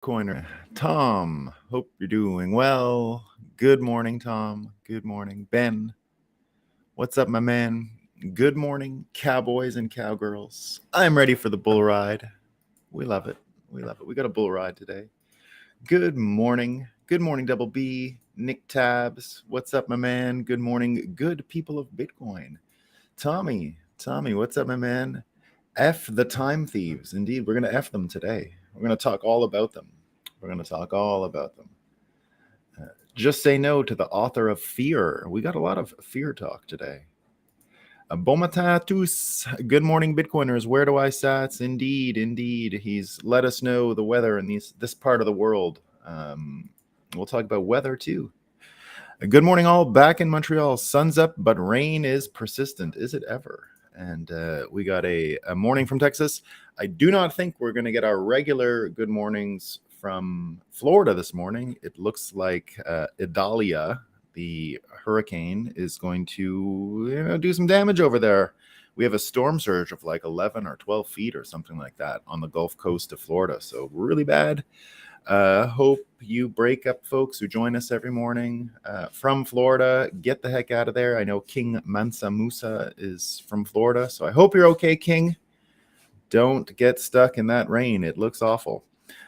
Bitcoiner. Tom, hope you're doing well. Good morning, Tom. Good morning, Ben. What's up, my man? Good morning, cowboys and cowgirls. I'm ready for the bull ride. We love it. We love it. We got a bull ride today. Good morning. Good morning, Double B. Nick Tabs. What's up, my man? Good morning, good people of Bitcoin. Tommy, what's up, my man? F the time thieves. Indeed, we're going to F them today. We're going to talk all about them. Just say no to the author of Fear. We got a lot of fear talk today. Bon matin à tous. Good morning, Bitcoiners. Where do I sats? Indeed. He's let us know the weather in this part of the world. We'll talk about weather too. Good morning, all. Back in Montreal. Sun's up, but rain is persistent. Is it ever? And we got a morning from Texas. I do not think we're going to get our regular good mornings from Florida this morning. It looks like Idalia, the hurricane, is going to do some damage over there. We have a storm surge of like 11 or 12 feet or something like that on the Gulf Coast of Florida. So really bad. Hope you break up folks who join us every morning from Florida. Get the heck out of there. I know King Mansa Musa is from Florida, so I hope you're okay, King. Don't get stuck in that rain. It looks awful.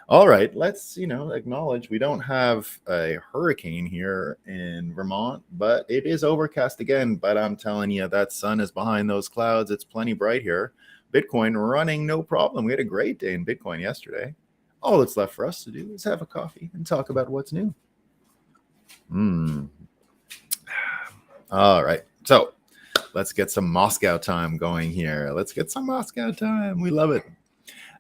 All right, let's acknowledge we don't have a hurricane here in Vermont, but it is overcast again. But I'm telling you, that sun is behind those clouds. It's plenty bright here. Bitcoin running no problem. We had a great day in Bitcoin yesterday. All that's left for us to do is have a coffee and talk about what's new. All right. So let's get some Moscow time going here. Let's get some Moscow time. We love it.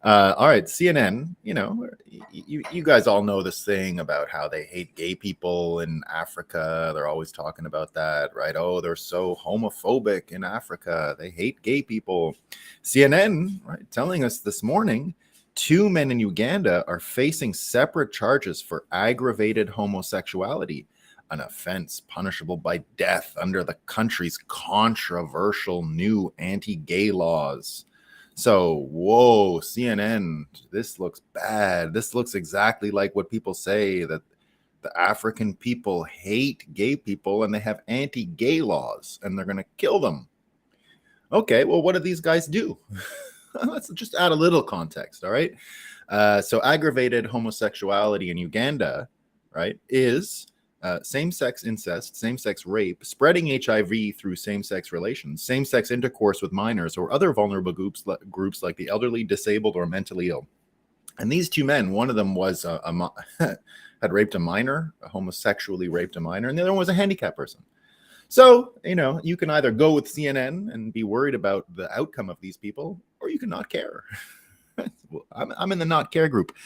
All right. CNN, you guys all know this thing about how they hate gay people in Africa. They're always talking about that, right? Oh, they're so homophobic in Africa. They hate gay people. CNN, right, telling us this morning, 2 men in Uganda are facing separate charges for aggravated homosexuality, an offense punishable by death under the country's controversial new anti-gay laws. So, whoa, CNN, this looks bad. This looks exactly like what people say, that the African people hate gay people and they have anti-gay laws and they're going to kill them. Okay, well, what do these guys do? Let's just add a little context, all right? So aggravated homosexuality in Uganda, right, is same-sex incest, same-sex rape, spreading HIV through same-sex relations, same-sex intercourse with minors, or other vulnerable groups like the elderly, disabled, or mentally ill. And these 2 men, one of them was had raped a minor, homosexually raped a minor, and the other one was a handicapped person. So, you can either go with CNN and be worried about the outcome of these people, or you can not care. I'm in the not care group.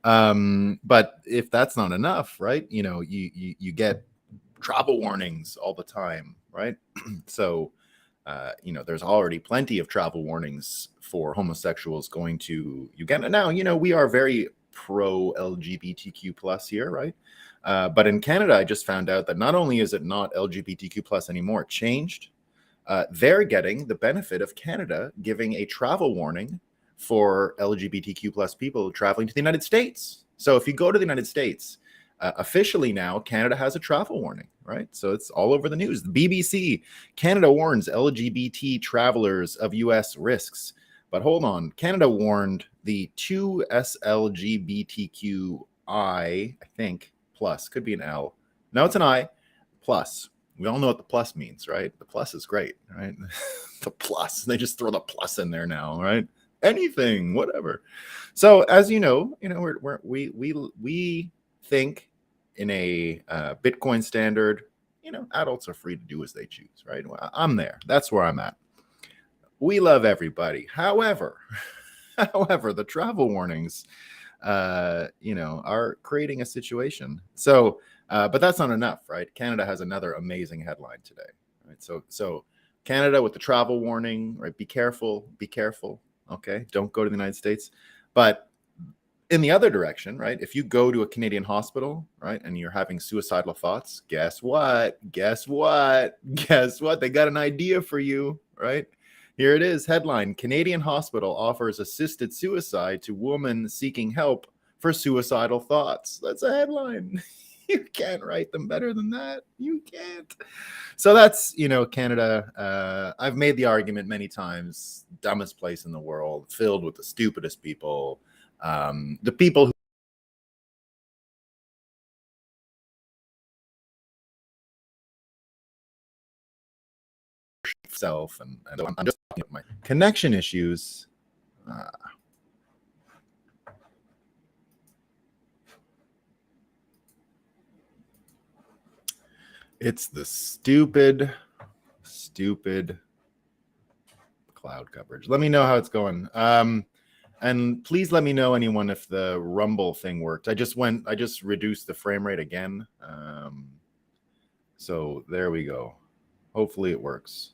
But if that's not enough, right, you get travel warnings all the time, right? So, there's already plenty of travel warnings for homosexuals going to Uganda. Now, we are very pro LGBTQ plus here, right? But in Canada, I just found out that not only is it not LGBTQ plus anymore, it changed. They're getting the benefit of Canada giving a travel warning for LGBTQ plus people traveling to the United States. So if you go to the United States, officially now, Canada has a travel warning, right? So it's all over the news. The BBC, Canada warns LGBT travelers of U.S. risks. But hold on, Canada warned the 2 SLGBTQI, I think, plus, could be an L. No, it's an I, plus. We all know what the plus means, right? The plus is great, right? The plus, they just throw the plus in there now, right? Anything, whatever. So as we think in a Bitcoin standard, adults are free to do as they choose, right? Well, I'm there. That's where I'm at. We love everybody. However, the travel warnings, are creating a situation. So, but that's not enough, right? Canada has another amazing headline today, right? So Canada with the travel warning, right? Be careful. Okay, don't go to the United States. But in the other direction, right? If you go to a Canadian hospital, right, and you're having suicidal thoughts, guess what? They got an idea for you, right? Here it is, headline: Canadian hospital offers assisted suicide to woman seeking help for suicidal thoughts. That's a headline. You can't write them better than that. You can't. So that's, Canada. I've made the argument many times, dumbest place in the world, filled with the stupidest people. The people who self, and I'm just talking about my connection issues. It's the stupid cloud coverage. Let me know how it's going. And please let me know, anyone, if the Rumble thing worked. I just reduced the frame rate again. So there we go. Hopefully it works.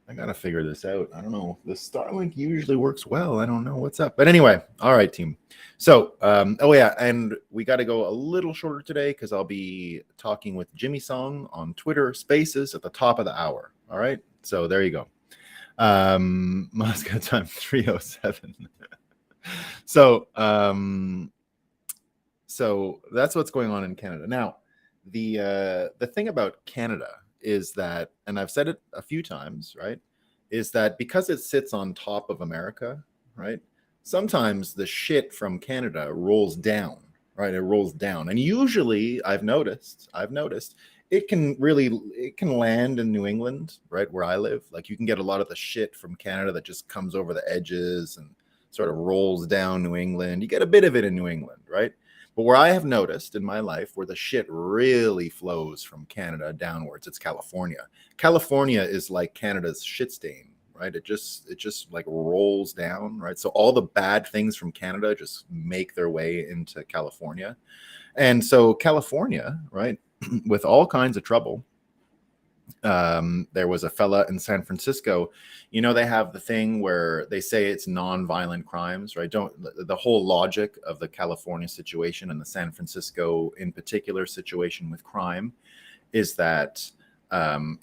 I gotta figure this out. I don't know. The Starlink usually works well. I don't know what's up. But anyway, all right, team. So, oh yeah, and we got to go a little shorter today because I'll be talking with Jimmy Song on Twitter Spaces at the top of the hour. All right. So there you go. Moscow time 3:07. So that's what's going on in Canada now. The thing about Canada is that, and I've said it a few times, right, is that because it sits on top of America, right, sometimes the shit from Canada rolls down, right? It rolls down, and usually I've noticed it can land in New England, right, where I live. Like, you can get a lot of the shit from Canada that just comes over the edges and sort of rolls down New England. You get a bit of it in New England, right? But where I have noticed in my life where the shit really flows from Canada downwards, it's California. California is like Canada's shit stain, right? It just like rolls down, right? So all the bad things from Canada just make their way into California. And so California, right, with all kinds of trouble. There was a fella in San Francisco. They have the thing where they say it's non-violent crimes, right? The whole logic of the California situation and the San Francisco in particular situation with crime is that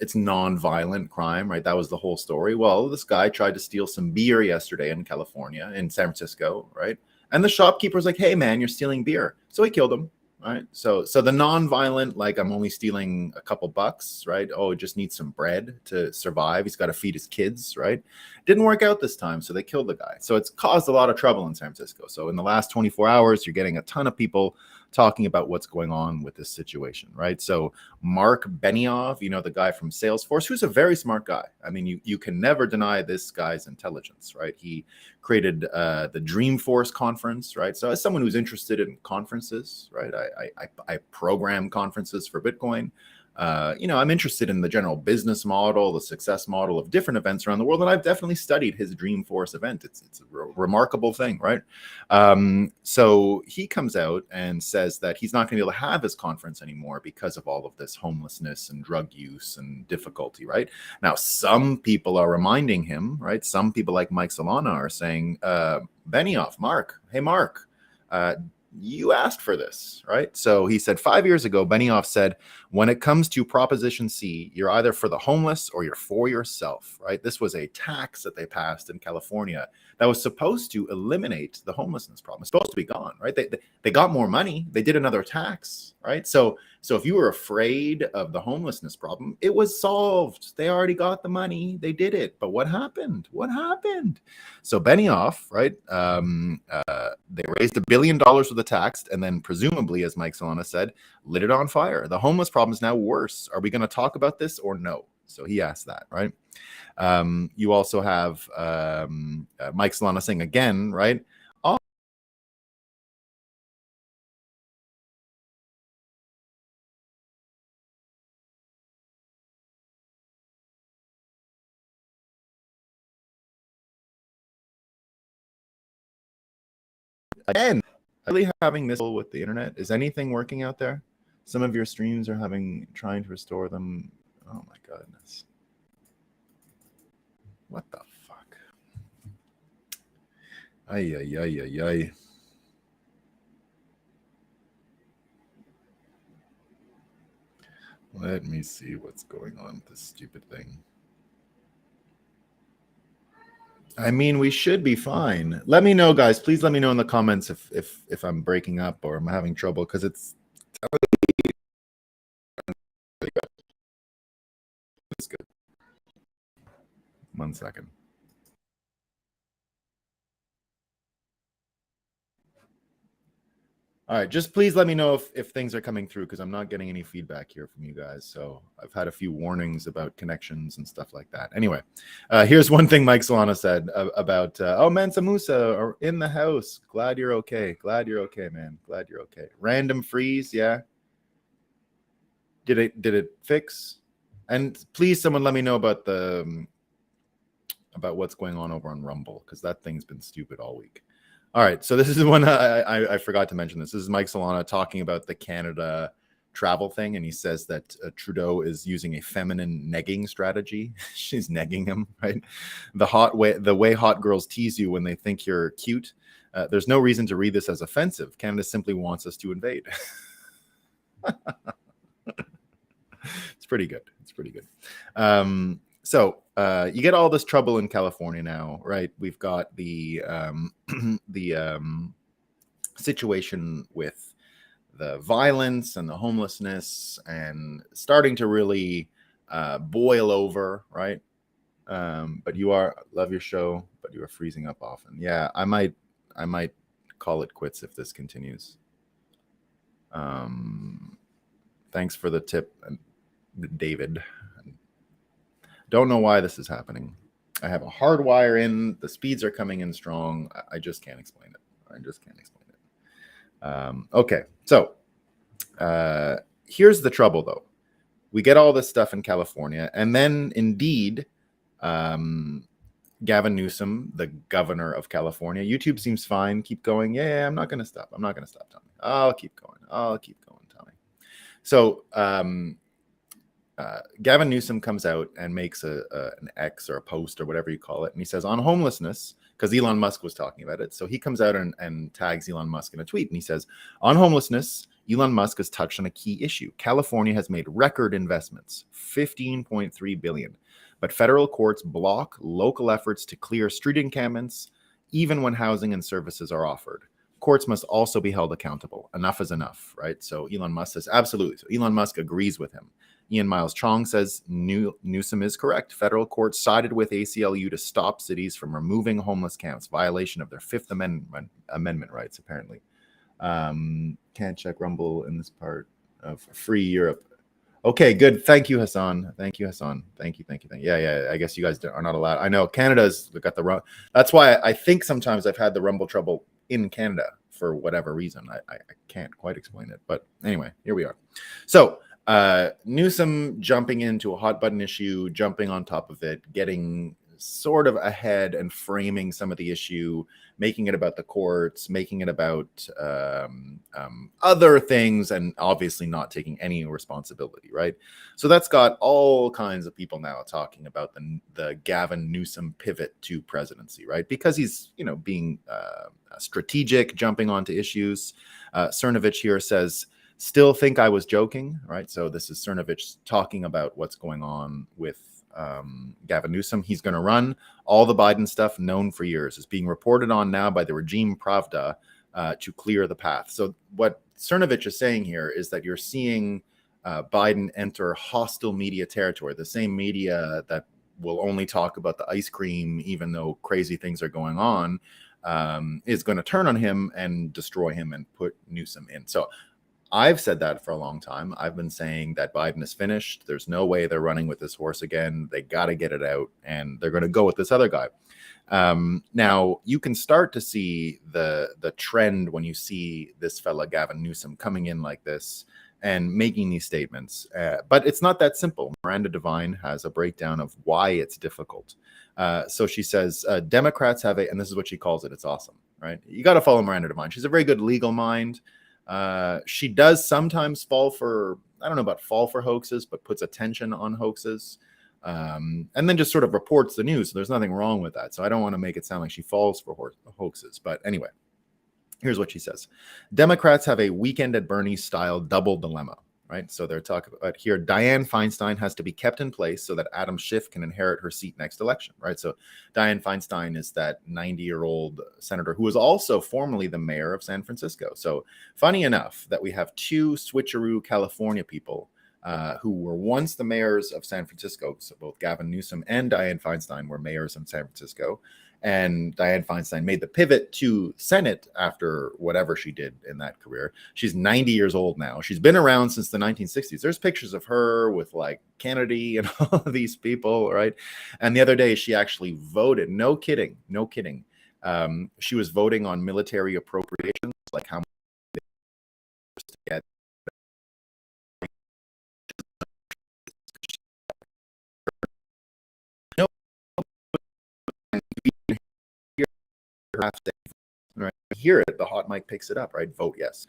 it's non-violent crime, right? That was the whole story. Well, this guy tried to steal some beer yesterday in California, in San Francisco, right? And the shopkeeper's like, "Hey man, you're stealing beer." So he killed him. Right. So the non-violent, like, I'm only stealing a couple bucks, right? Oh, just needs some bread to survive. He's got to feed his kids, right? Didn't work out this time. So they killed the guy. So it's caused a lot of trouble in San Francisco. So in the last 24 hours, you're getting a ton of people talking about what's going on with this situation, right? So Mark Benioff, the guy from Salesforce, who's a very smart guy. I mean, you can never deny this guy's intelligence, right? He created the Dreamforce conference, right? So as someone who's interested in conferences, right, I program conferences for Bitcoin. I'm interested in the general business model, the success model of different events around the world, and I've definitely studied his Dreamforce event. It's a remarkable thing, right? So he comes out and says that he's not going to be able to have his conference anymore because of all of this homelessness and drug use and difficulty, right? Now, some people are reminding him, right? Some people like Mike Solana are saying, Benioff, Mark, hey, Mark, you asked for this, right? So he said 5 years ago, Benioff said, when it comes to Proposition C, you're either for the homeless or you're for yourself, right? This was a tax that they passed in California that was supposed to eliminate the homelessness problem. It's supposed to be gone, right? They got more money. They did another tax, right? So if you were afraid of the homelessness problem, it was solved. They already got the money. They did it. But what happened? So Benioff, right? They raised $1 billion with the tax, and then presumably, as Mike Solana said, lit it on fire. The homeless problem is now worse. Are we going to talk about this or no? So he asked that, right? You also have Mike Solana saying again, right? Again, really having this with the internet. Is anything working out there? Some of your streams are trying to restore them. Oh my goodness. What the fuck? Ay, ay, ay, ay, ay. Let me see what's going on with this stupid thing. I mean, we should be fine. Let me know, guys. Please let me know in the comments if I'm breaking up or I'm having trouble, because it's good. 1 second. All right, just please let me know if things are coming through, because I'm not getting any feedback here from you guys. So I've had a few warnings about connections and stuff like that. Anyway, here's one thing Mike Solana said about, oh, Mansa Musa are in the house. Glad you're okay. Glad you're okay, man. Glad you're okay. Random freeze, yeah. Did it fix? And please, someone let me know about about what's going on over on Rumble, because that thing's been stupid all week. All right, so this is one I forgot to mention this. This is Mike Solana talking about the Canada travel thing, and he says that Trudeau is using a feminine negging strategy. She's negging him, right? The way hot girls tease you when they think you're cute. There's no reason to read this as offensive. Canada simply wants us to invade. It's pretty good. It's pretty good. So you get all this trouble in California now, right? We've got the situation with the violence and the homelessness and starting to really boil over, right? But you love your show, but you are freezing up often. Yeah, I might call it quits if this continues. Thanks for the tip, David. Don't know why this is happening. I have a hard wire in. The speeds are coming in strong. I just can't explain it. I just can't explain it. Okay, so here's the trouble, though. We get all this stuff in California, and then indeed, Gavin Newsom, the governor of California, YouTube seems fine. Keep going. Yeah, I'm not going to stop. I'm not going to stop, Tommy. I'll keep going. I'll keep going, Tommy. So Gavin Newsom comes out and makes an X or a post or whatever you call it. And he says on homelessness, because Elon Musk was talking about it. So he comes out and tags Elon Musk in a tweet. And he says, on homelessness, Elon Musk has touched on a key issue. California has made record investments, $15.3 billion. But federal courts block local efforts to clear street encampments, even when housing and services are offered. Courts must also be held accountable. Enough is enough, right? So Elon Musk says, absolutely. So Elon Musk agrees with him. Ian Miles Chong says Newsom is correct. Federal courts sided with ACLU to stop cities from removing homeless camps, violation of their Fifth Amendment rights, apparently. Can't check Rumble in this part of free Europe. Okay, good. Thank you, Hassan. Thank you, Hassan. Thank you. Yeah. I guess you guys are not allowed. I know Canada's got the Rumble. That's why I think sometimes I've had the Rumble trouble in Canada for whatever reason. I can't quite explain it. But anyway, here we are. So Newsom jumping into a hot button issue, jumping on top of it, getting sort of ahead and framing some of the issue, making it about the courts, making it about other things, and obviously not taking any responsibility, right? So that's got all kinds of people now talking about the Gavin Newsom pivot to presidency, right? Because he's, being strategic, jumping onto issues. Cernovich here says, still think I was joking, right? So this is Cernovich talking about what's going on with Gavin Newsom. He's going to run. All the Biden stuff known for years is being reported on now by the regime Pravda to clear the path. So what Cernovich is saying here is that you're seeing Biden enter hostile media territory, the same media that will only talk about the ice cream, even though crazy things are going on, is going to turn on him and destroy him and put Newsom in. So I've said that for a long time. I've been saying that Biden is finished. There's no way they're running with this horse again. They got to get it out, and they're going to go with this other guy. Now, you can start to see the trend when you see this fella, Gavin Newsom, coming in like this and making these statements. But it's not that simple. Miranda Devine has a breakdown of why it's difficult. So she says, Democrats have and this is what she calls it. It's awesome, right? You got to follow Miranda Devine. She's a very good legal mind. She does sometimes fall for hoaxes, but puts attention on hoaxes, and then just sort of reports the news. So there's nothing wrong with that. So I don't want to make it sound like she falls for hoaxes. But anyway, here's what she says. Democrats have a Weekend at Bernie's style double dilemma. right? So they're talking about here, Dianne Feinstein has to be kept in place so that Adam Schiff can inherit her seat next election, right? So Dianne Feinstein is that 90-year-old senator who was also formerly the mayor of San Francisco. So funny enough that we have two switcheroo California people who were once the mayors of San Francisco. So both Gavin Newsom and Dianne Feinstein were mayors in San Francisco. And Dianne Feinstein made the pivot to Senate after whatever she did in that career. She's 90 years old now. She's been around since the 1960s. There's pictures of her with like Kennedy and all of these people, right? And the other day she actually voted. No kidding. No kidding. She was voting on military appropriations, like how much to get. No, right? Hear it, the hot mic picks it up, right? Vote yes.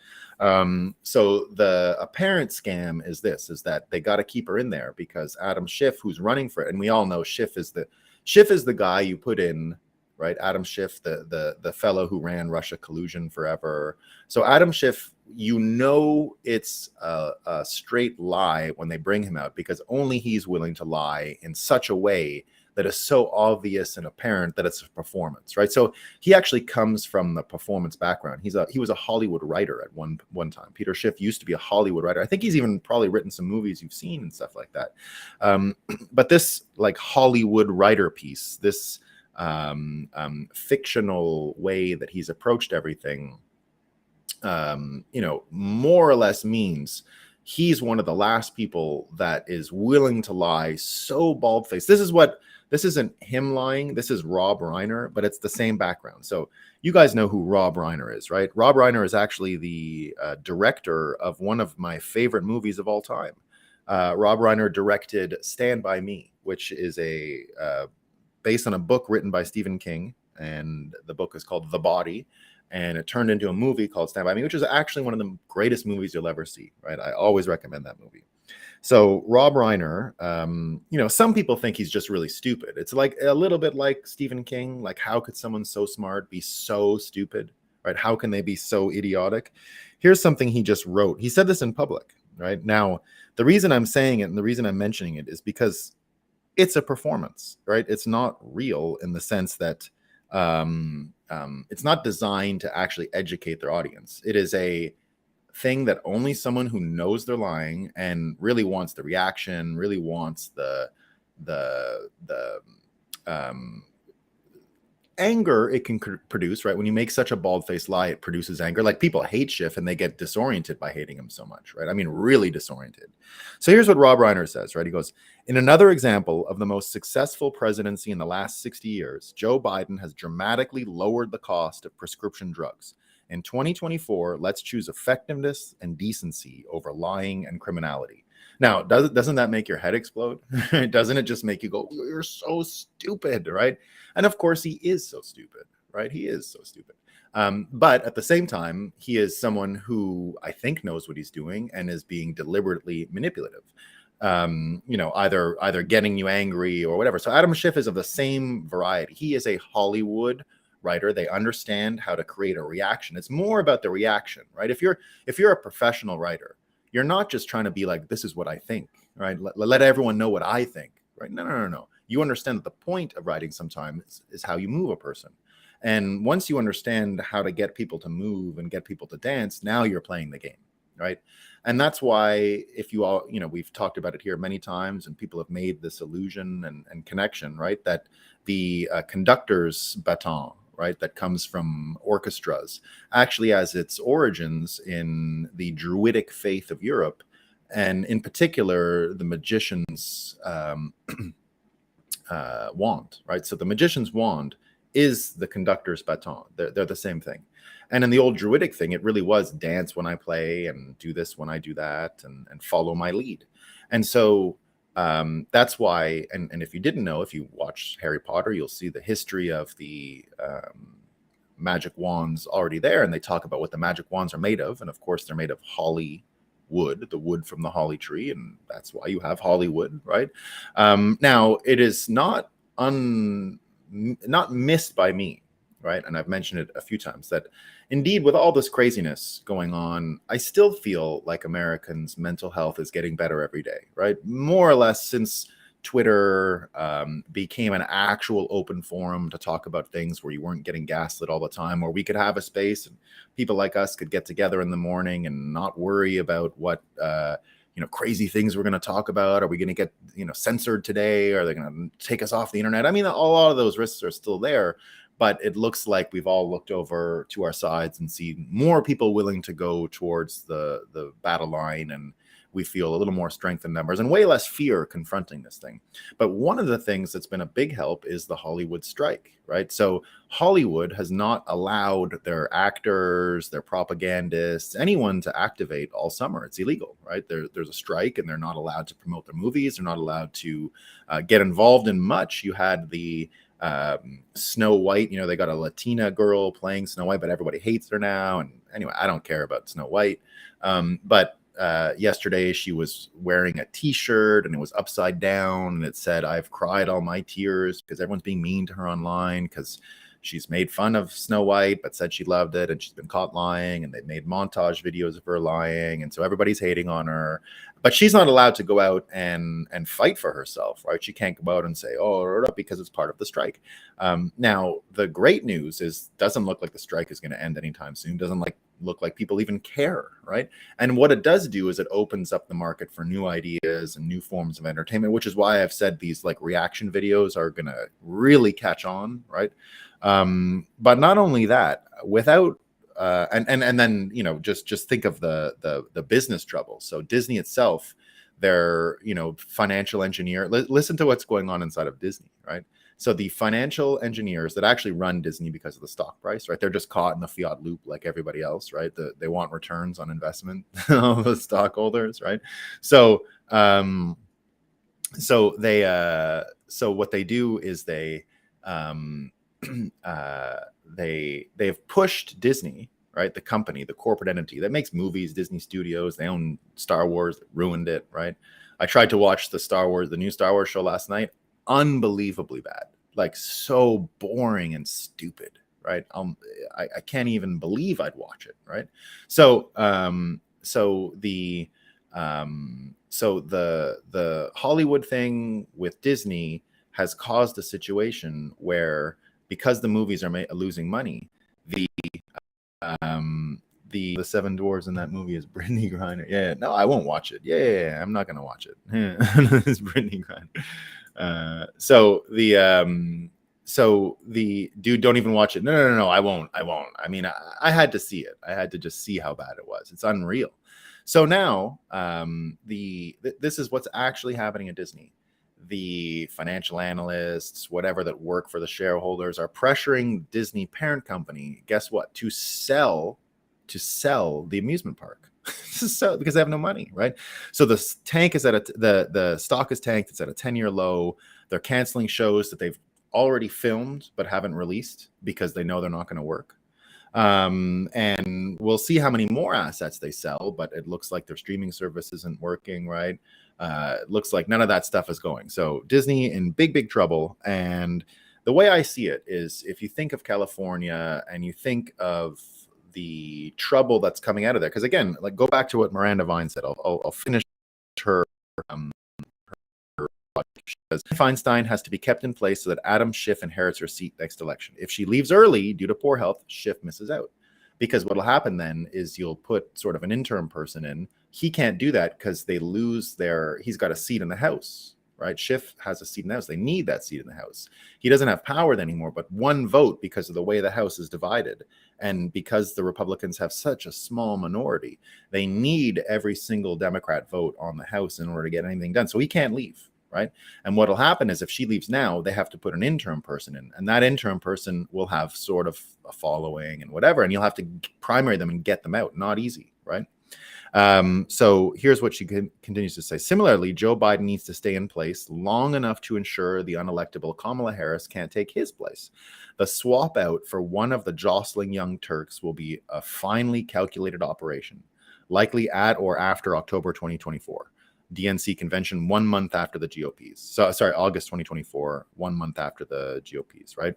So the apparent scam is this: is that they got to keep her in there because Adam Schiff, who's running for it, and we all know Schiff is the guy you put in, right? Adam Schiff, the fellow who ran Russia collusion forever. So Adam Schiff, you know, it's a straight lie when they bring him out because only he's willing to lie in such a way that is so obvious and apparent that it's a performance, right? So he actually comes from the performance background. He was a Hollywood writer at one time. Peter Schiff used to be a Hollywood writer. I think he's even probably written some movies you've seen and stuff like that. But this like Hollywood writer piece, this fictional way that he's approached everything, more or less means he's one of the last people that is willing to lie so bald-faced. This isn't him lying. This is Rob Reiner, but it's the same background. So you guys know who Rob Reiner is, right? Rob Reiner is actually the director of one of my favorite movies of all time. Rob Reiner directed Stand By Me, which is based on a book written by Stephen King, and the book is called The Body, and it turned into a movie called Stand By Me, which is actually one of the greatest movies you'll ever see, right? I always recommend that movie. So Rob Reiner, some people think he's just really stupid. It's like a little bit like Stephen King. Like, how could someone so smart be so stupid, right? How can they be so idiotic? Here's something he just wrote. He said this in public, right? Now, the reason I'm saying it and the reason I'm mentioning it is because it's a performance, right? It's not real in the sense that it's not designed to actually educate their audience. It is a thing that only someone who knows they're lying and really wants the reaction, really wants the anger it can produce, right? When you make such a bald-faced lie, it produces anger. Like, people hate Schiff and they get disoriented by hating him so much, right? I mean, really disoriented. So here's what Rob Reiner says, right? He goes, in another example of the most successful presidency in the last 60 years, Joe Biden has dramatically lowered the cost of prescription drugs. In 2024, let's choose effectiveness and decency over lying and criminality. Now, doesn't that make your head explode? Doesn't it just make you go, you're so stupid, right? And of course, he is so stupid, right? He is so stupid. But at the same time, he is someone who I think knows what he's doing and is being deliberately manipulative. Either getting you angry or whatever. So Adam Schiff is of the same variety. He is a Hollywood writer. They understand how to create a reaction. It's more about the reaction, right? If you're a professional writer, you're not just trying to be like, this is what I think, right? Let everyone know what I think, right? No. You understand that the point of writing sometimes is how you move a person. And once you understand how to get people to move and get people to dance, now you're playing the game, right? And that's why, if you all, we've talked about it here many times and people have made this illusion and connection, right? That the conductor's baton, right, that comes from orchestras, actually has its origins in the Druidic faith of Europe, and in particular, the magician's wand, right? So the magician's wand is the conductor's baton. They're the same thing. And in the old Druidic thing, it really was dance when I play and do this when I do that and follow my lead. And so that's why, and if you didn't know, if you watch Harry Potter, you'll see the history of the magic wands already there, and they talk about what the magic wands are made of, and of course they're made of holly wood, the wood from the holly tree, and that's why you have Hollywood, right? Now, it is not missed by me, right? And I've mentioned it a few times that indeed, with all this craziness going on, I still feel like Americans' mental health is getting better every day, right? More or less since Twitter became an actual open forum to talk about things where you weren't getting gaslit all the time, or we could have a space and people like us could get together in the morning and not worry about what crazy things we're going to talk about. Are we going to get censored today? Are they going to take us off the internet? I mean, a lot of those risks are still there, but it looks like we've all looked over to our sides and see more people willing to go towards the battle line, and we feel a little more strength in numbers and way less fear confronting this thing. But one of the things that's been a big help is the Hollywood strike, right? So Hollywood has not allowed their actors, their propagandists, anyone to activate all summer. It's illegal, right? There's a strike and they're not allowed to promote their movies. They're not allowed to get involved in much. You had the Snow White, they got a Latina girl playing Snow White, but everybody hates her now. And anyway, I don't care about Snow White. But yesterday she was wearing a t-shirt and it was upside down and it said, "I've cried all my tears," because everyone's being mean to her online because she's made fun of Snow White but said she loved it, and she's been caught lying, and they made montage videos of her lying, and so everybody's hating on her. But she's not allowed to go out and fight for herself, right? She can't go out and say, "Oh," because it's part of the strike. Now the great news is, doesn't look like the strike is going to end anytime soon. Doesn't look like people even care, right? And what it does do is it opens up the market for new ideas and new forms of entertainment, which is why I've said these reaction videos are going to really catch on, right? But not only that, without and then just think of the business trouble. So Disney itself, their financial engineer. Listen to what's going on inside of Disney, right? So the financial engineers that actually run Disney because of the stock price, right? They're just caught in the fiat loop like everybody else, right? They want returns on investment of the stockholders, right? So so what they do is they've pushed Disney, right? The company, the corporate entity that makes movies, Disney Studios. They own Star Wars, that ruined it, right? I tried to watch the new Star Wars show last night. Unbelievably bad, so boring and stupid, right? I can't even believe I'd watch it, right? So the Hollywood thing with Disney has caused a situation where, because the movies are losing money, the Seven Dwarves in that movie is Brittany Griner. Yeah, no, I won't watch it. Yeah, I'm not gonna watch it. It's Brittany Griner. So the dude, don't even watch it. No, I won't. I mean, I had to see it. I had to just see how bad it was. It's unreal. So now this is what's actually happening at Disney. The financial analysts, whatever, that work for the shareholders are pressuring Disney parent company, guess what, to sell the amusement park. Because they have no money, right? So the tank is the stock is tanked. It's at a 10-year low. They're canceling shows that they've already filmed but haven't released because they know they're not going to work. And we'll see how many more assets they sell, but it looks like their streaming service isn't working, right? It looks like none of that stuff is going. So Disney in big trouble. And the way I see it is, if you think of California and you think of the trouble that's coming out of there, because again, go back to what Miranda Vine said. I'll finish her. Feinstein has to be kept in place so that Adam Schiff inherits her seat next election. If she leaves early due to poor health, Schiff misses out. Because what will happen then is you'll put sort of an interim person in. He can't do that because they lose he's got a seat in the House, right? Schiff has a seat in the House. They need that seat in the House. He doesn't have power anymore, but one vote, because of the way the House is divided. And because the Republicans have such a small minority, they need every single Democrat vote on the House in order to get anything done. So he can't leave. Right. And what'll happen is, if she leaves now, they have to put an interim person in, and that interim person will have sort of a following and whatever, and you'll have to primary them and get them out. Not easy. Right. So here's what she continues to say. Similarly, Joe Biden needs to stay in place long enough to ensure the unelectable Kamala Harris can't take his place. The swap out for one of the jostling young Turks will be a finely calculated operation, likely at or after October 2024. DNC convention 1 month after the GOP's. So sorry, August 2024, 1 month after the GOP's, right?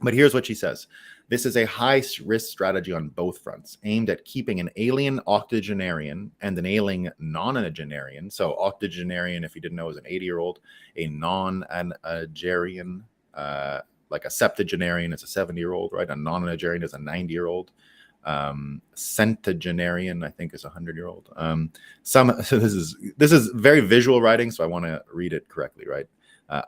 But here's what she says. This is a high-risk strategy on both fronts, aimed at keeping an alien octogenarian and an alien nonagenarian. So octogenarian, if you didn't know, is an 80-year-old. A non-Nigerian, like a septuagenarian, is a 70-year-old, right? A non-Nigerian is a 90-year-old. Centenarian, I think, is a 100-year-old. So this is very visual writing, so I want to read it correctly, right?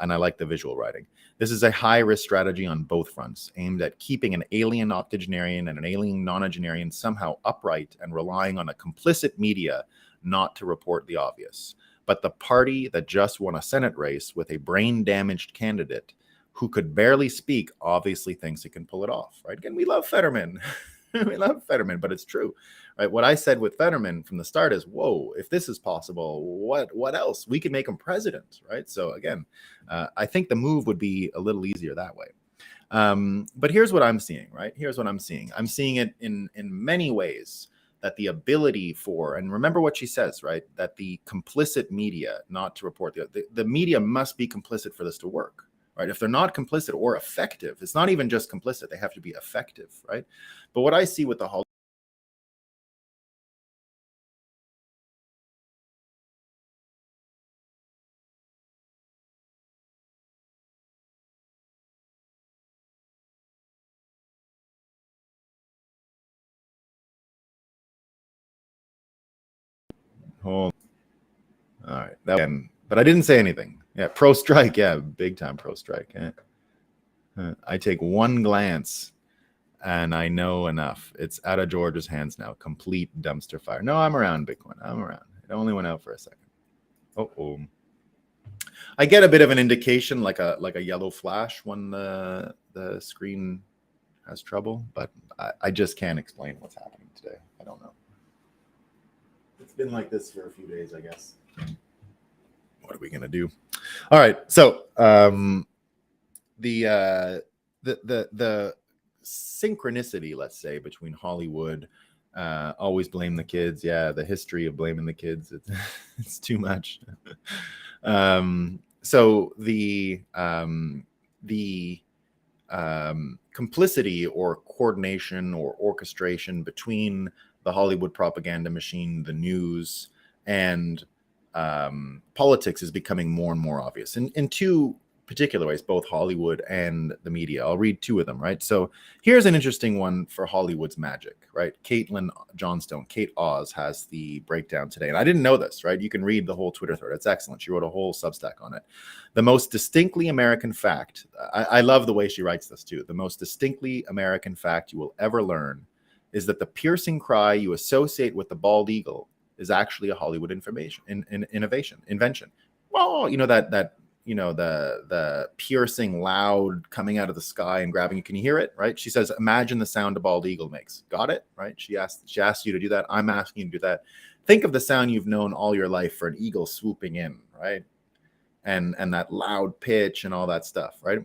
And I like the visual writing. This is a high-risk strategy on both fronts, aimed at keeping an alien octogenarian and an alien nonagenarian somehow upright and relying on a complicit media not to report the obvious. But the party that just won a Senate race with a brain-damaged candidate who could barely speak obviously thinks it can pull it off, right? Again, we love Fetterman. We love Fetterman, but it's true, right? What I said with Fetterman from the start is, whoa, if this is possible, what else? We could make him president, right? So again, I think the move would be a little easier that way. But here's what I'm seeing, right? Here's what I'm seeing. I'm seeing it in many ways, that the ability for, and remember what she says, right? That the complicit media not to report, the media must be complicit for this to work. Right? If they're not complicit or effective, it's not even just complicit, they have to be effective, right? But what I see with the whole, all right, that one, but I didn't say anything. Yeah, pro strike, yeah, big time pro strike. I take one glance and I know enough. It's out of George's hands now. Complete dumpster fire. No, I'm around, Bitcoin. I'm around. It only went out for a second. Oh. I get a bit of an indication, like a yellow flash when the screen has trouble, but I just can't explain what's happening today. I don't know. It's been like this for a few days, I guess. What are we gonna do? All right. So the synchronicity, let's say, between Hollywood, always blame the kids. Yeah, the history of blaming the kids, it's too much. So the complicity or coordination or orchestration between the Hollywood propaganda machine, the news, and politics is becoming more and more obvious in two particular ways, both Hollywood and the media. I'll read two of them, right? So here's an interesting one for Hollywood's magic, right? Caitlin Johnstone, Kate Oz, has the breakdown today. And I didn't know this, right? You can read the whole Twitter thread. It's excellent. She wrote a whole Substack on it. The most distinctly American fact, I love the way she writes this too. The most distinctly American fact you will ever learn is that the piercing cry you associate with the bald eagle is actually a Hollywood invention. Well, you know, that you know, the piercing loud coming out of the sky and grabbing you. Can you hear it? Right? She says, imagine the sound a bald eagle makes. Got it? Right? She asked you to do that. I'm asking you to do that. Think of the sound you've known all your life for an eagle swooping in, right? And that loud pitch and all that stuff, right?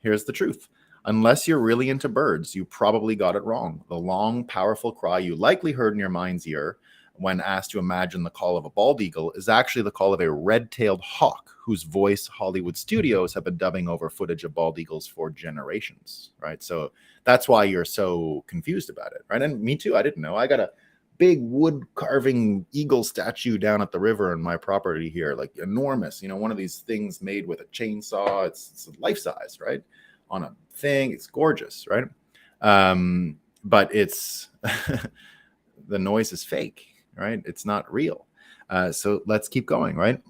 Here's the truth. Unless you're really into birds, you probably got it wrong. The long, powerful cry you likely heard in your mind's ear when asked to imagine the call of a bald eagle is actually the call of a red-tailed hawk whose voice Hollywood studios have been dubbing over footage of bald eagles for generations, right? So that's why you're so confused about it, right? And me too, I didn't know. I got a big wood carving eagle statue down at the river in my property here, like enormous, you know, one of these things made with a chainsaw. It's life size, right? On a thing. It's gorgeous, right? But it's the noise is fake, right? It's not real. So let's keep going, right?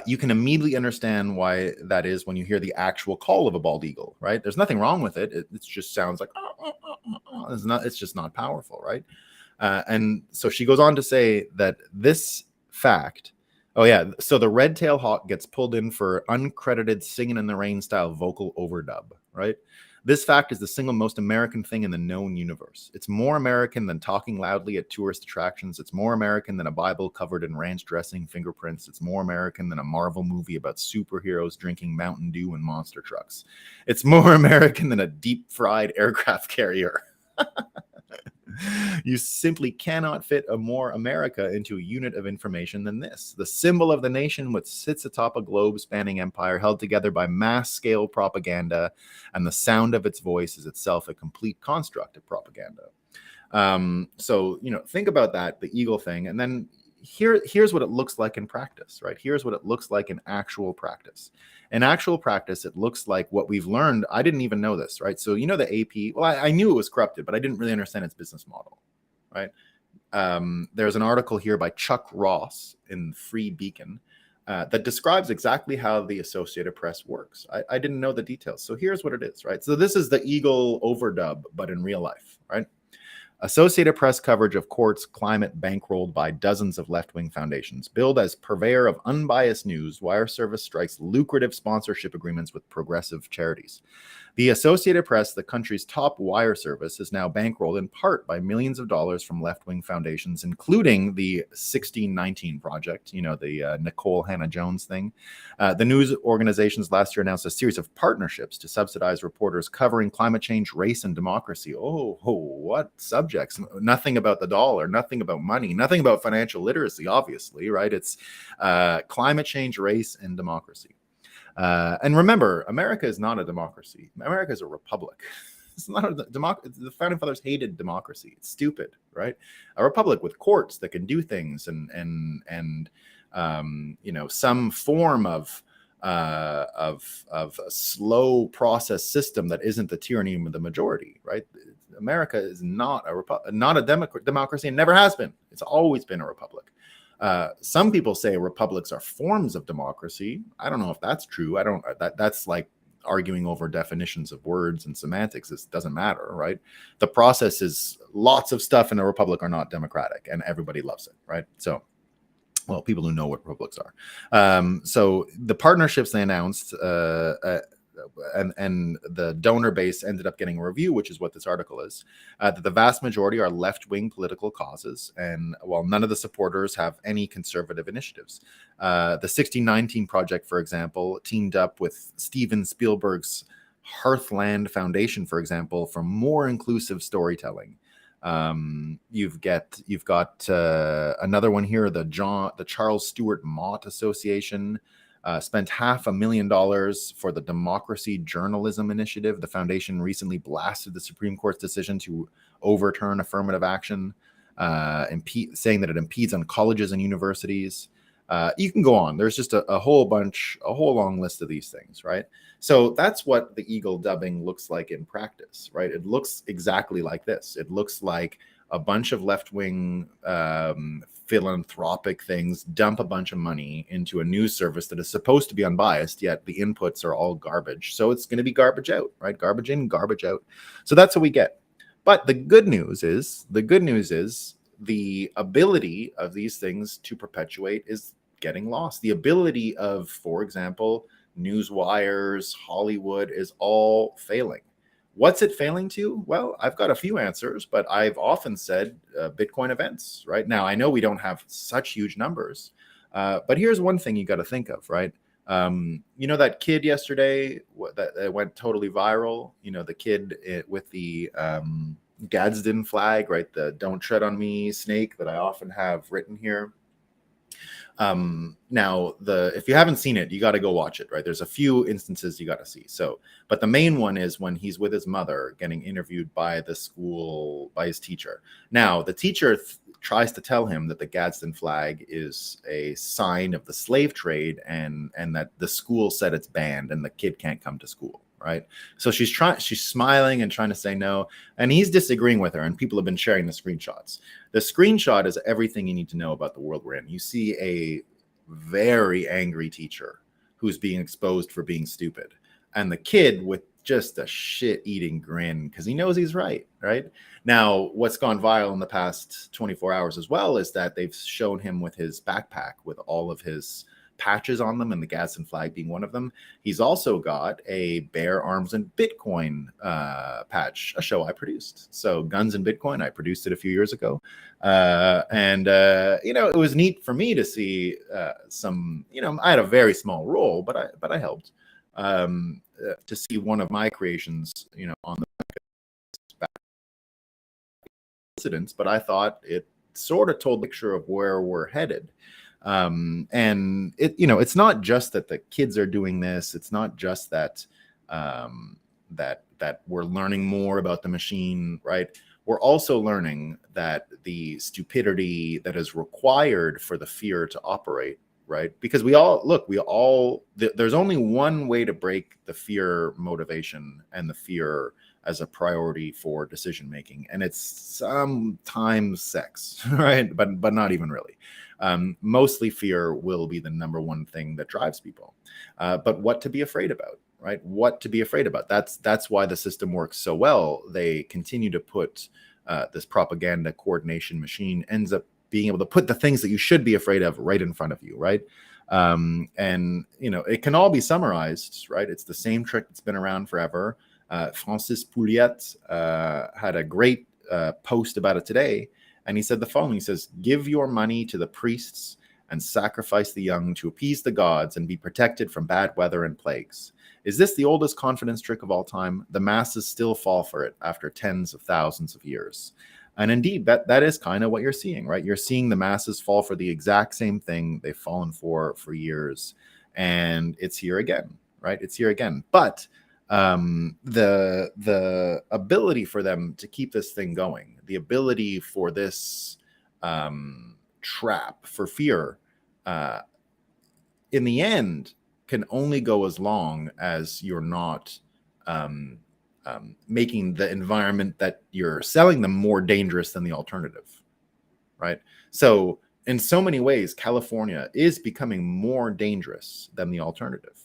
You can immediately understand why that is when you hear the actual call of a bald eagle, right? There's nothing wrong with it. It just sounds like it's just not powerful, right? And so she goes on to say that this fact, so the red-tailed hawk gets pulled in for uncredited Singing in the Rain style vocal overdub, right? This fact is the single most American thing in the known universe. It's more American than talking loudly at tourist attractions. It's more American than a Bible covered in ranch dressing fingerprints. It's more American than a Marvel movie about superheroes drinking Mountain Dew in monster trucks. It's more American than a deep-fried aircraft carrier. You simply cannot fit a more America into a unit of information than this. The symbol of the nation, which sits atop a globe-spanning empire held together by mass-scale propaganda, and the sound of its voice is itself a complete construct of propaganda. So, think about that, the eagle thing, and then here's what it looks like in practice, right? Here's what it looks like in actual practice. In actual practice, it looks like what we've learned. I didn't even know this, right? So, the AP, well, I knew it was corrupted, but I didn't really understand its business model, right? There's an article here by Chuck Ross in Free Beacon that describes exactly how the Associated Press works. I didn't know the details. So here's what it is, right? So this is the Eagle overdub, but in real life, right? Associated Press coverage of courts climate bankrolled by dozens of left-wing foundations. Billed as purveyor of unbiased news, Wire Service strikes lucrative sponsorship agreements with progressive charities. The Associated Press, the country's top wire service, is now bankrolled in part by millions of dollars from left-wing foundations, including the 1619 Project, the Nicole Hannah-Jones thing. The news organizations last year announced a series of partnerships to subsidize reporters covering climate change, race, and democracy. Oh, what subjects? Nothing about the dollar, nothing about money, nothing about financial literacy, obviously, right? It's climate change, race, and democracy. And remember, America is not a democracy. America is a republic. It's not a democracy. The founding fathers hated democracy. It's stupid, right? A republic with courts that can do things and some form of a slow process system that isn't the tyranny of the majority, right? America is not a democracy, and never has been. It's always been a republic. Some people say republics are forms of democracy. I don't know if that's true. That's like arguing over definitions of words and semantics. It doesn't matter, right? The process is lots of stuff in a republic are not democratic, and everybody loves it, right? So, well, people who know what republics are. So the partnerships they announced, and the donor base ended up getting a review, which is what this article is, that the vast majority are left-wing political causes, and while none of the supporters have any conservative initiatives. The 1619 Project, for example, teamed up with Steven Spielberg's Hearthland Foundation, for example, for more inclusive storytelling. You've got another one here, the Charles Stewart Mott Association. Spent $500,000 for the Democracy Journalism Initiative. The foundation recently blasted the Supreme Court's decision to overturn affirmative action, saying that it impedes on colleges and universities. You can go on. There's just a whole long list of these things, right? So that's what the Eagle dubbing looks like in practice, right? It looks exactly like this. It looks like a bunch of left-wing philanthropic things dump a bunch of money into a news service that is supposed to be unbiased, yet the inputs are all garbage. So it's going to be garbage out, right? Garbage in, garbage out. So that's what we get. But the good news is the ability of these things to perpetuate is getting lost. The ability of, for example, news wires, Hollywood is all failing. What's it failing to? Well, I've got a few answers, but I've often said Bitcoin events, right? Now, I know we don't have such huge numbers, but here's one thing you got to think of, right? That kid yesterday that went totally viral, the kid with the Gadsden flag, right? The "Don't Tread on Me" snake that I often have written here. Now, if you haven't seen it, you got to go watch it, right? There's a few instances you got to see. So, but the main one is when he's with his mother getting interviewed by the school, by his teacher. Now, the teacher tries to tell him that the Gadsden flag is a sign of the slave trade and that the school said it's banned and the kid can't come to school. Right. So she's smiling and trying to say no. And he's disagreeing with her. And people have been sharing the screenshots. The screenshot is everything you need to know about the world we're in. You see a very angry teacher who's being exposed for being stupid. And the kid with just a shit-eating grin because he knows he's right. Right. Now, what's gone viral in the past 24 hours as well is that they've shown him with his backpack with all of his patches on them, and the Gadsden flag being one of them. He's also got a Bear Arms and Bitcoin patch, a show I produced. So Guns and Bitcoin, I produced it a few years ago. It was neat for me to see some, I had a very small role, but I helped to see one of my creations, on the coincidence, but I thought it sort of told a picture of where we're headed. And it's not just that the kids are doing this. It's not just that that we're learning more about the machine, right? We're also learning that the stupidity that is required for the fear to operate, right? Because there's only one way to break the fear motivation and the fear as a priority for decision making, and it's sometimes sex, right? But not even really. Mostly fear will be the number one thing that drives people. But what to be afraid about, right? What to be afraid about. That's why the system works so well. They continue to put this propaganda coordination machine ends up being able to put the things that you should be afraid of right in front of you, right? And it can all be summarized, right? It's the same trick that's been around forever. Francis Pouliot had a great post about it today, and he said the following. He says, "Give your money to the priests and sacrifice the young to appease the gods and be protected from bad weather and plagues. Is this the oldest confidence trick of all time? The masses still fall for it after tens of thousands of years." And indeed, that is kind of what you're seeing, right? You're seeing the masses fall for the exact same thing they've fallen for years. And it's here again, right? It's here again. But the ability for them to keep this thing going, the ability for this trap for fear, in the end, can only go as long as you're not making the environment that you're selling them more dangerous than the alternative, right? So in so many ways, California is becoming more dangerous than the alternative.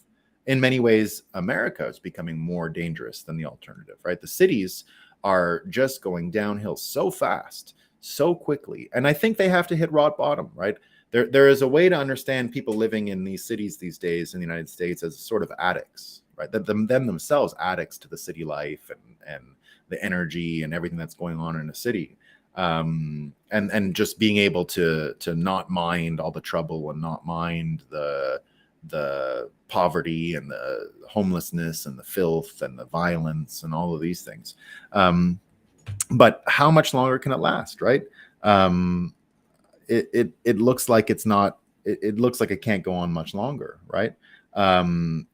In many ways, America is becoming more dangerous than the alternative, right? The cities are just going downhill so fast, so quickly. And I think they have to hit rock bottom, right? There is a way to understand people living in these cities these days in the United States as sort of addicts, right? Them themselves addicts to the city life and the energy and everything that's going on in a city. And just being able to not mind all the trouble and not mind the poverty and the homelessness and the filth and the violence and all of these things. But how much longer can it last, right? It looks like it's not. It looks like it can't go on much longer, right?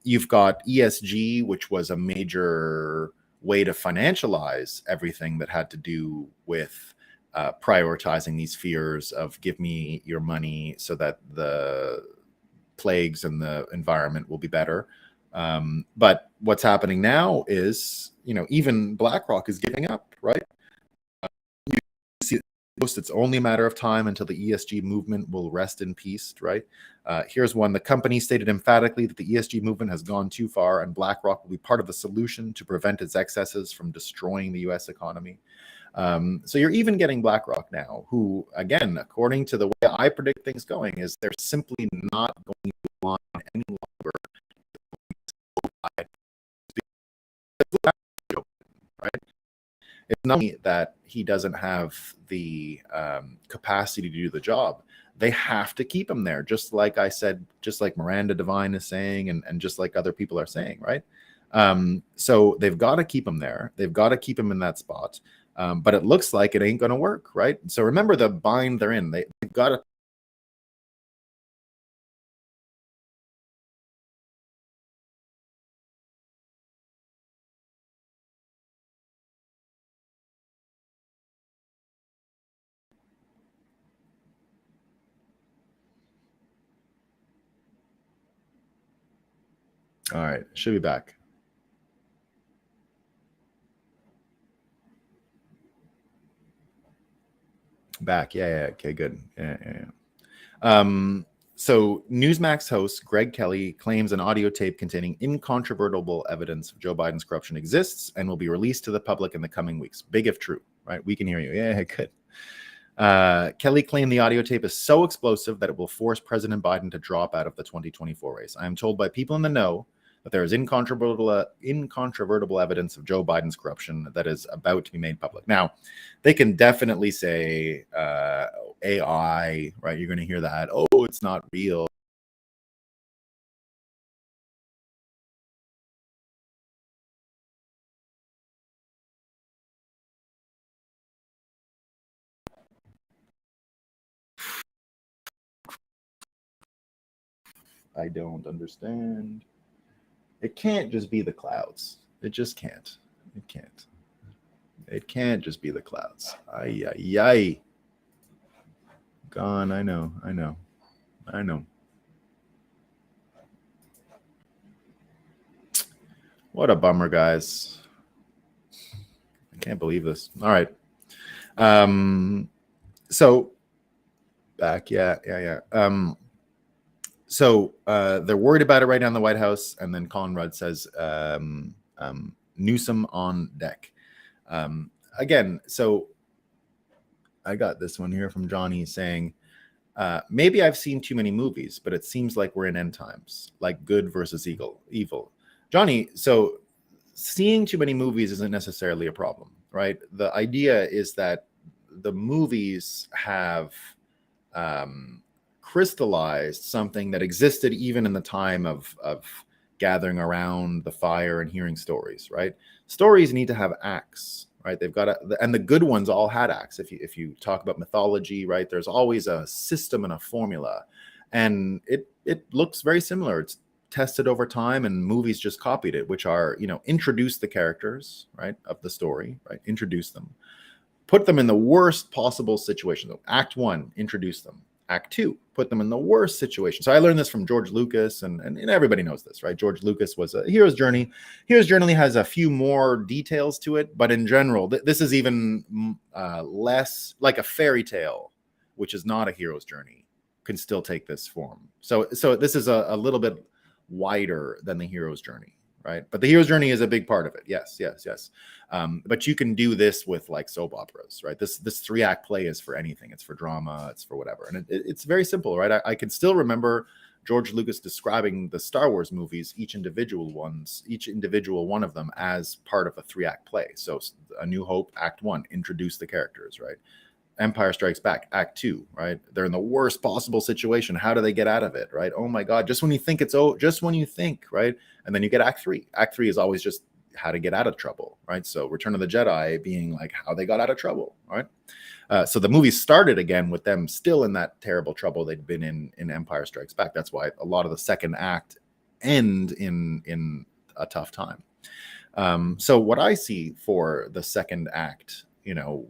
You've got ESG, which was a major way to financialize everything that had to do with prioritizing these fears of give me your money so that the plagues and the environment will be better. But what's happening now is, even BlackRock is giving up, right? You see, it's only a matter of time until the ESG movement will rest in peace, right? Here's one. The company stated emphatically that the ESG movement has gone too far and BlackRock will be part of the solution to prevent its excesses from destroying the US economy. So you're even getting BlackRock now, who, again, according to the way I predict things going, is they're simply not going to go on any longer. Right? It's not that he doesn't have the capacity to do the job. They have to keep him there, just like I said, just like Miranda Devine is saying, and just like other people are saying, right? So they've got to keep him there. They've got to keep him in that spot. But it looks like it ain't going to work, right? So remember the bind they're in. They've got to. All right, should be back. Back, yeah. Okay, good. Yeah. So Newsmax host Greg Kelly claims an audio tape containing incontrovertible evidence of Joe Biden's corruption exists and will be released to the public in the coming weeks. Big if true, right? We can hear you. Yeah, good. Kelly claimed the audio tape is so explosive that it will force President Biden to drop out of the 2024 race. I am told by people in the know that there is incontrovertible evidence of Joe Biden's corruption that is about to be made public. Now, they can definitely say AI, right? You're going to hear that. Oh, it's not real. I don't understand. It can't just be the clouds. It just can't. It can't. It can't just be the clouds. Ay, ay, ay. Gone. I know. I know. I know. What a bummer, guys. I can't believe this. All right. So back. Yeah. So they're worried about it right now in the White House. And then Colin Rudd says, Newsom on deck. Again, so I got this one here from Johnny saying, maybe I've seen too many movies, but it seems like we're in end times, like good versus evil. Johnny, so seeing too many movies isn't necessarily a problem, right? The idea is that the movies have crystallized something that existed even in the time of gathering around the fire and hearing stories, right? Stories need to have acts, right? They've got and the good ones all had acts. If you talk about mythology, right, there's always a system and a formula, and it looks very similar. It's tested over time, and movies just copied it, which are, introduce the characters, right, of the story, right, introduce them, put them in the worst possible situation. Act 1, introduce them. Act 2, put them in the worst situation. So I learned this from George Lucas, and everybody knows this, right? George Lucas was a hero's journey. Hero's journey has a few more details to it, but in general, this is even less like a fairy tale, which is not a hero's journey, can still take this form. So this is a little bit wider than the hero's journey, right? But the hero's journey is a big part of it. Yes. But you can do this with like soap operas, right? This 3-act play is for anything. It's for drama. It's for whatever. And it's very simple, right? I can still remember George Lucas describing the Star Wars movies, each individual one of them, as part of a 3-act play. So A New Hope, Act 1, introduce the characters, right? Empire Strikes Back, Act 2, right? They're in the worst possible situation. How do they get out of it, right? Oh my God, just when you think right? And then you get Act 3. Act 3 is always just how to get out of trouble, right? So Return of the Jedi being like how they got out of trouble, right? So the movie started again with them still in that terrible trouble they'd been in Empire Strikes Back. That's why a lot of the second act end in a tough time. So what I see for the second act,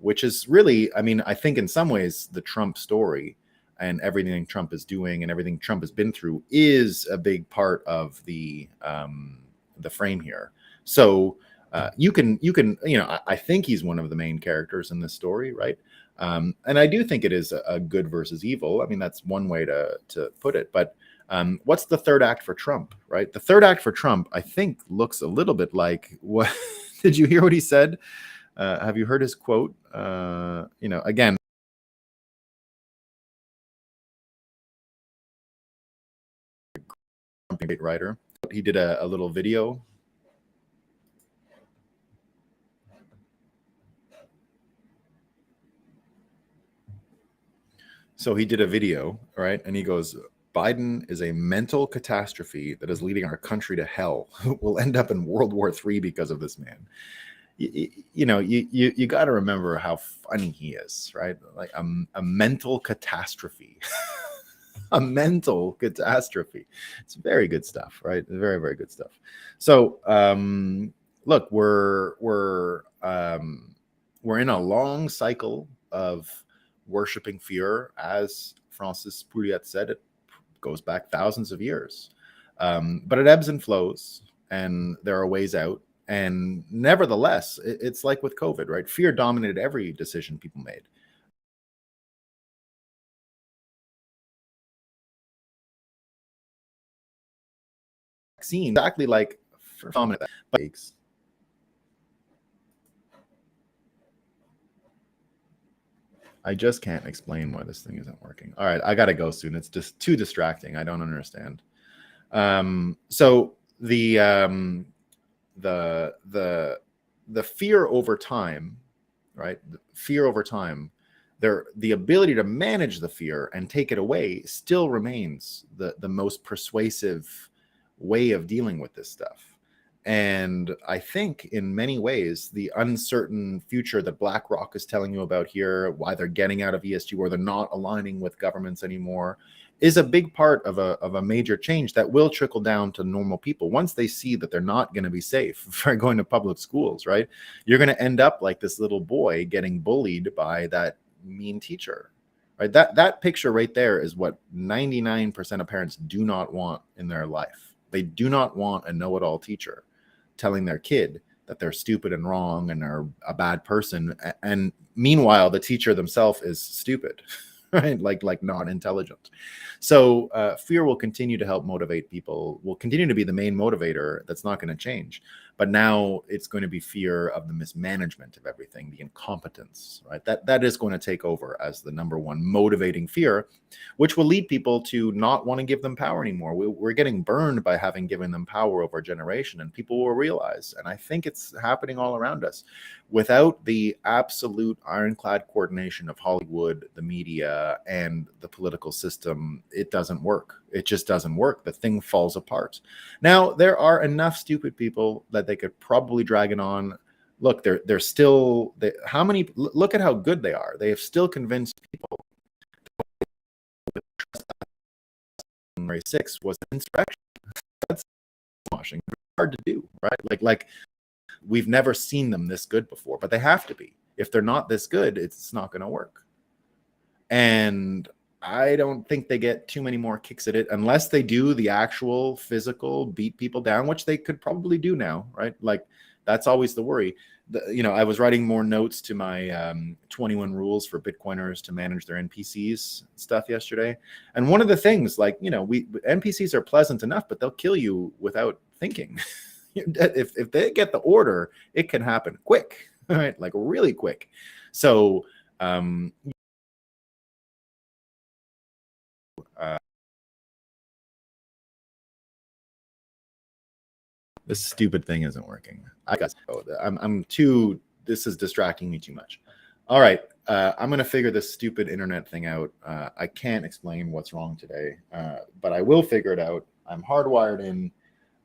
which is really, I mean, I think in some ways the Trump story and everything Trump is doing and everything Trump has been through is a big part of the frame here. So you can, I think he's one of the main characters in this story, right? And I do think it is a good versus evil. I mean, that's one way to put it. But what's the third act for Trump, right? The third act for Trump, I think, looks a little bit like what. Did you hear what he said? Have you heard his quote? Again, great writer. He did a little video. So he did a video, right? And he goes, Biden is a mental catastrophe that is leading our country to hell. We'll end up in World War III because of this man. You got to remember how funny he is, right? Like a mental catastrophe. A mental catastrophe. It's very good stuff, right? Very, very good stuff. So look, we're in a long cycle of worshiping fear. As Francis Pouliot said, it goes back thousands of years, but it ebbs and flows, and there are ways out. And nevertheless, it's like with COVID, right? Fear dominated every decision people made. Vaccine, exactly like for bikes. I just can't explain why this thing isn't working. All right, I gotta go soon. It's just too distracting. I don't understand. So the fear over time, right? The fear over time, the ability to manage the fear and take it away still remains the most persuasive way of dealing with this stuff. And I think in many ways, the uncertain future that BlackRock is telling you about here, why they're getting out of ESG or they're not aligning with governments anymore, is a big part of a major change that will trickle down to normal people once they see that they're not going to be safe for going to public schools, right? You're going to end up like this little boy getting bullied by that mean teacher, right? That picture right there is what 99% of parents do not want in their life. They do not want a know-it-all teacher telling their kid that they're stupid and wrong and are a bad person. And meanwhile, the teacher themselves is stupid, right? Like not intelligent. So fear will continue to help motivate people, will continue to be the main motivator. That's not going to change. But now it's going to be fear of the mismanagement of everything, the incompetence, right? That is going to take over as the number one motivating fear, which will lead people to not want to give them power anymore. We're getting burned by having given them power over a generation, and people will realize, and I think it's happening all around us, without the absolute ironclad coordination of Hollywood, the media, and the political system, it doesn't work. It just doesn't work. The thing falls apart. Now, there are enough stupid people that they could probably drag it on. Look, they're still, how many, look at how good they are. They have still convinced people January 6th was an insurrection. That's washing. Hard to do, right? Like we've never seen them this good before, but they have to be. If they're not this good, it's not going to work. And I don't think they get too many more kicks at it unless they do the actual physical beat people down, which they could probably do now, right? Like that's always the worry. I was writing more notes to my 21 rules for Bitcoiners to manage their NPCs stuff yesterday. And one of the things, like, NPCs are pleasant enough, but they'll kill you without thinking. If they get the order, it can happen quick, right? Like really quick. So, this stupid thing isn't working. This is distracting me too much. All right. I'm going to figure this stupid internet thing out. I can't explain what's wrong today, but I will figure it out. I'm hardwired in.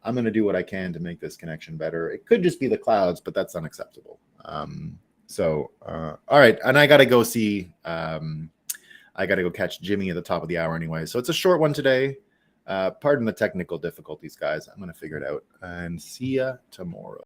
I'm going to do what I can to make this connection better. It could just be the clouds, but that's unacceptable. All right. And I got to go see, I got to go catch Jimmy at the top of the hour anyway. So it's a short one today. Pardon the technical difficulties, guys. I'm going to figure it out and see ya tomorrow.